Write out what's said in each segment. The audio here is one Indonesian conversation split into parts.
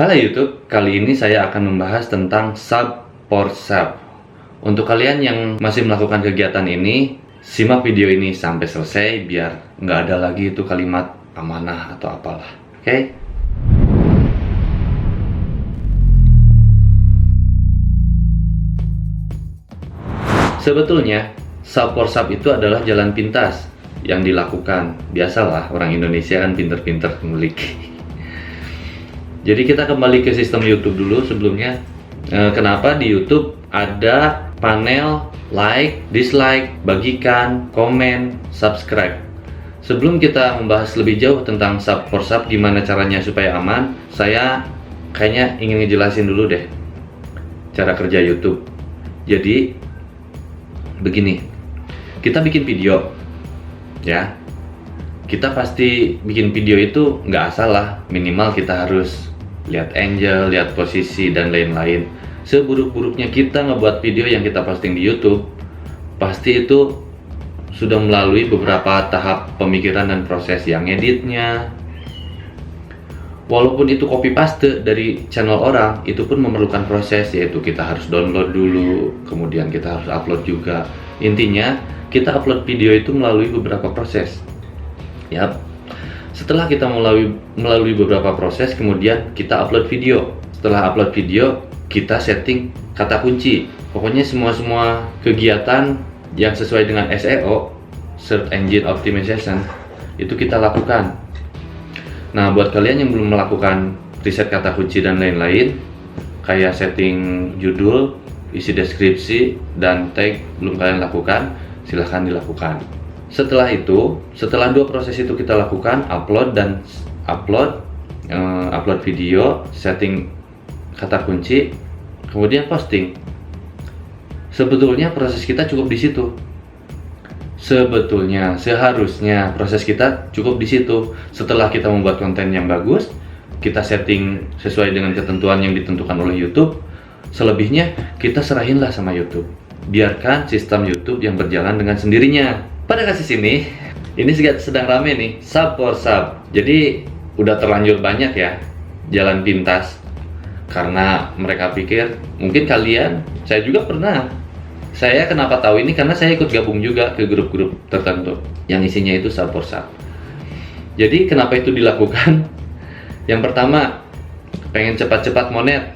Halo YouTube, kali ini saya akan membahas tentang sub for sub. Untuk kalian yang masih melakukan kegiatan ini, simak video ini sampai selesai biar nggak ada lagi itu kalimat amanah atau apalah. Oke? Sebetulnya, sub for sub itu adalah jalan pintas yang dilakukan. Biasalah, orang Indonesia kan pinter-pinter ngulik. Jadi kita kembali ke sistem YouTube dulu sebelumnya. Kenapa di YouTube ada panel like, dislike, bagikan, komen, subscribe. Sebelum kita membahas lebih jauh tentang sub for sub, gimana caranya supaya aman, saya kayaknya ingin ngejelasin dulu deh cara kerja YouTube. Jadi begini, kita bikin video, ya. Kita pasti bikin video itu nggak asal lah, minimal kita harus lihat angle, lihat posisi, dan lain-lain. Seburuk-buruknya kita ngebuat video yang kita posting di YouTube, pasti itu sudah melalui beberapa tahap pemikiran dan proses yang editnya. Walaupun itu copy paste dari channel orang, itu pun memerlukan proses, yaitu kita harus download dulu, kemudian kita harus upload juga. Intinya, kita upload video itu melalui beberapa proses. Yap. Setelah kita melalui beberapa proses, kemudian kita upload video. Setelah upload video, kita setting kata kunci. Pokoknya semua kegiatan yang sesuai dengan SEO, Search Engine Optimization, itu kita lakukan. Nah, buat kalian yang belum melakukan riset kata kunci dan lain-lain, kayak setting judul, isi deskripsi, dan tag belum kalian lakukan, silahkan dilakukan. Setelah itu, setelah dua proses itu kita lakukan, upload video, setting kata kunci, kemudian posting. Sebetulnya proses kita cukup di situ. Sebetulnya, seharusnya proses kita cukup di situ. Setelah kita membuat konten yang bagus, kita setting sesuai dengan ketentuan yang ditentukan oleh YouTube. Selebihnya kita serahinlah sama YouTube. Biarkan sistem YouTube yang berjalan dengan sendirinya. Pada kasus ini sedang rame nih, sub for sub. Jadi udah terlanjur banyak ya jalan pintas. Karena mereka pikir, mungkin kalian, saya juga pernah. Saya kenapa tahu ini karena saya ikut gabung juga ke grup-grup tertentu yang isinya itu sub for sub. Jadi kenapa itu dilakukan? Yang pertama, pengen cepat-cepat monet.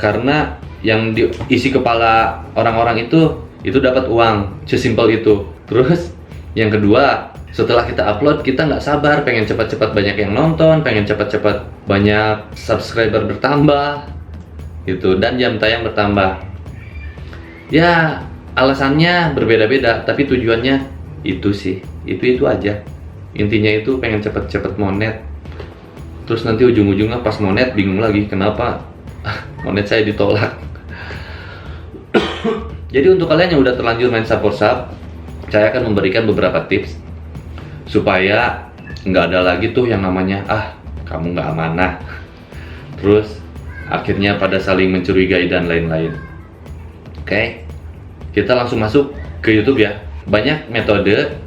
Karena yang diisi kepala orang-orang itu dapat uang, sesimpel itu. Terus yang kedua, setelah kita upload, kita nggak sabar, pengen cepat-cepat banyak yang nonton, pengen cepat-cepat banyak subscriber bertambah gitu, dan jam tayang bertambah. Ya, alasannya berbeda-beda, tapi tujuannya itu sih, itu aja. Intinya itu pengen cepet-cepet monet. Terus nanti ujung-ujungnya pas monet bingung lagi, kenapa monet saya ditolak. Jadi untuk kalian yang udah terlanjur main sub for sub, saya akan memberikan beberapa tips supaya nggak ada lagi tuh yang namanya kamu nggak amanah. Terus akhirnya pada saling mencurigai dan lain-lain. Oke, kita langsung masuk ke YouTube ya. Banyak metode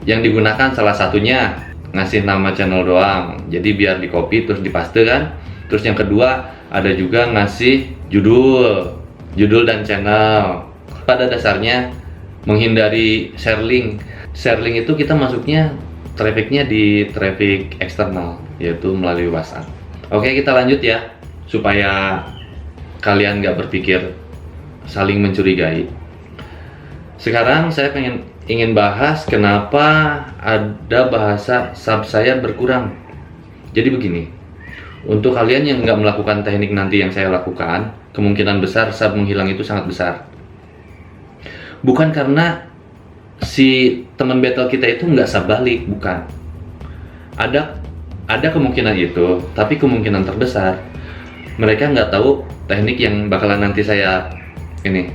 yang digunakan, salah satunya ngasih nama channel doang. Jadi biar di copy terus dipaste kan. Terus yang kedua ada juga ngasih judul dan channel. Pada dasarnya menghindari share link. Share link itu kita masuknya trafficnya di traffic eksternal, yaitu melalui WhatsApp. Oke, kita lanjut ya supaya kalian nggak berpikir saling mencurigai. Sekarang saya ingin bahas kenapa ada bahasa sub saya berkurang. Jadi begini, untuk kalian yang nggak melakukan teknik nanti yang saya lakukan, kemungkinan besar sub menghilang itu sangat besar. Bukan karena si teman battle kita itu nggak sub balik, bukan. Ada kemungkinan itu, tapi kemungkinan terbesar mereka nggak tahu teknik yang bakalan nanti saya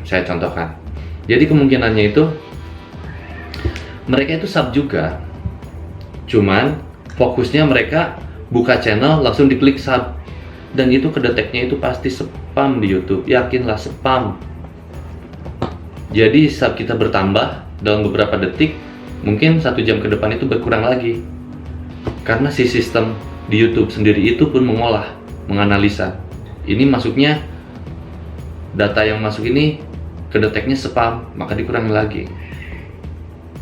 contohkan. Jadi kemungkinannya itu mereka itu sub juga, cuman fokusnya mereka buka channel langsung diklik sub, dan itu kedeteknya itu pasti spam di YouTube. Yakinlah spam. Jadi sub kita bertambah dalam beberapa detik, mungkin 1 jam ke depan itu berkurang lagi. Karena si sistem di YouTube sendiri itu pun mengolah menganalisa. Ini masuknya, data yang masuk ini kedeteknya spam, maka dikurangi lagi.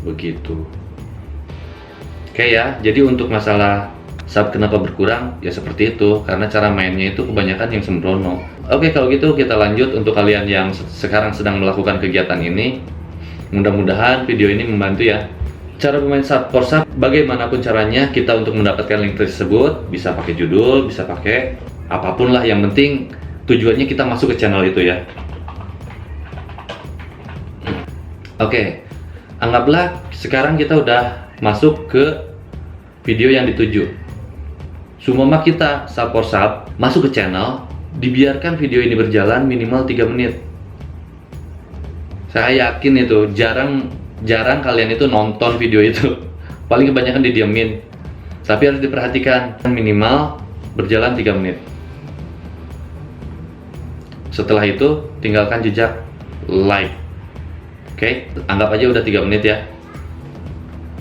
Begitu. Oke ya, jadi untuk masalah sub kenapa berkurang, ya seperti itu, karena cara mainnya itu kebanyakan yang sembrono. Oke, kalau gitu kita lanjut untuk kalian yang sekarang sedang melakukan kegiatan ini. Mudah-mudahan video ini membantu ya. Cara bermain sub for sub, bagaimanapun caranya kita untuk mendapatkan link tersebut, bisa pakai judul, bisa pakai apapun lah, yang penting tujuannya kita masuk ke channel itu ya. Oke, anggaplah sekarang kita udah masuk ke video yang dituju. Sumama kita sub for sub, masuk ke channel, dibiarkan video ini berjalan minimal 3 menit. Saya yakin itu jarang kalian itu nonton video itu. Paling kebanyakan didiemin. Tapi harus diperhatikan, minimal berjalan 3 menit. Setelah itu tinggalkan jejak like. Oke, anggap aja udah 3 menit ya.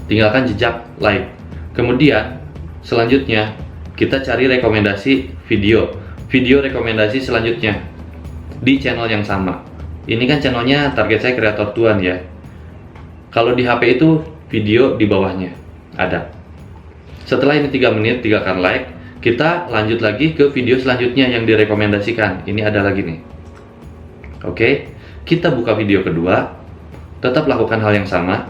Tinggalkan jejak like. Kemudian selanjutnya kita cari rekomendasi video rekomendasi selanjutnya di channel yang sama. Ini kan channelnya target saya kreator tuan ya. Kalau di HP itu video di bawahnya ada. Setelah ini 3 menit, tinggalkan like. Kita lanjut lagi ke video selanjutnya yang direkomendasikan. Ini ada lagi nih. Oke, kita buka video kedua. Tetap lakukan hal yang sama,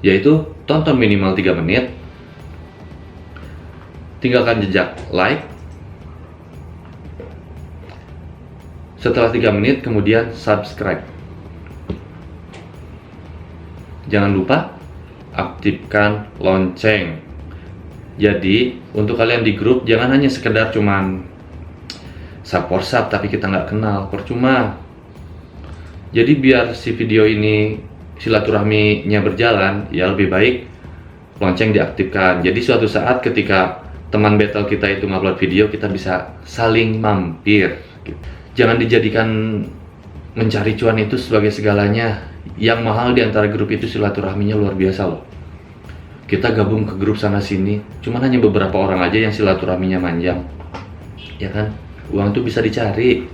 yaitu tonton minimal 3 menit. Tinggalkan jejak like. Setelah 3 menit kemudian subscribe. Jangan lupa aktifkan lonceng. Jadi untuk kalian di grup jangan hanya sekedar cuman sub for sub tapi kita nggak kenal, percuma. Jadi biar si video ini silaturahminya berjalan, ya lebih baik lonceng diaktifkan. Jadi suatu saat ketika teman battle kita itu ngupload video, kita bisa saling mampir. Jangan dijadikan mencari cuan itu sebagai segalanya. Yang mahal di antara grup itu silaturahminya luar biasa loh. Kita gabung ke grup sana sini, cuman hanya beberapa orang aja yang silaturahminya manjang. Ya kan? Uang tuh bisa dicari.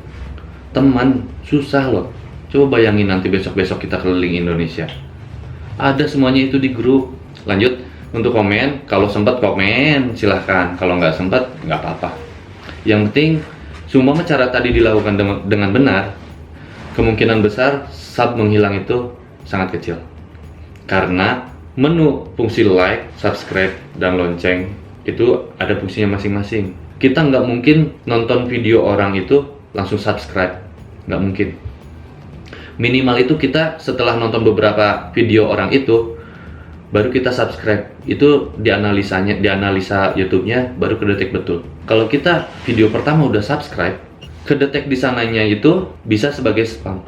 Teman susah loh. Coba bayangin nanti besok-besok kita keliling Indonesia. Ada semuanya itu di grup. Lanjut untuk komen, kalau sempat komen silahkan, kalau nggak sempat nggak apa-apa. Yang penting semua cara tadi dilakukan dengan benar, kemungkinan besar sub menghilang itu sangat kecil. Karena menu fungsi like, subscribe, dan lonceng itu ada fungsinya masing-masing. Kita nggak mungkin nonton video orang itu langsung subscribe, nggak mungkin. Minimal itu kita setelah nonton beberapa video orang itu baru kita subscribe. Itu dianalisa YouTube-nya baru kedetek betul. Kalau kita video pertama udah subscribe, kedetek di sananya itu bisa sebagai spam.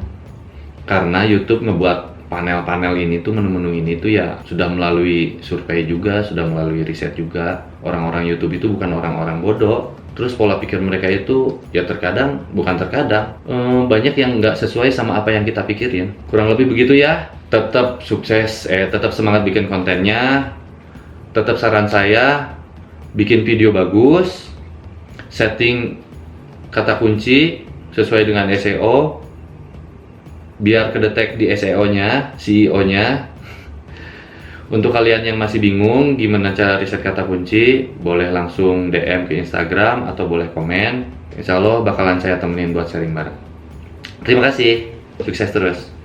Karena YouTube ngebuat panel-panel ini tuh, menu-menu ini tuh ya sudah melalui survei juga, sudah melalui riset juga. Orang-orang YouTube itu bukan orang-orang bodoh. Terus pola pikir mereka itu ya terkadang, bukan terkadang, banyak yang nggak sesuai sama apa yang kita pikirin. Kurang lebih begitu ya. Tetap sukses, tetap semangat bikin kontennya. Tetap saran saya, bikin video bagus, setting kata kunci sesuai dengan SEO, biar kedetek di SEO-nya, CEO-nya. Untuk kalian yang masih bingung gimana cara riset kata kunci, boleh langsung DM ke Instagram atau boleh komen. Insya Allah bakalan saya temenin buat sharing bareng. Terima kasih, sukses terus.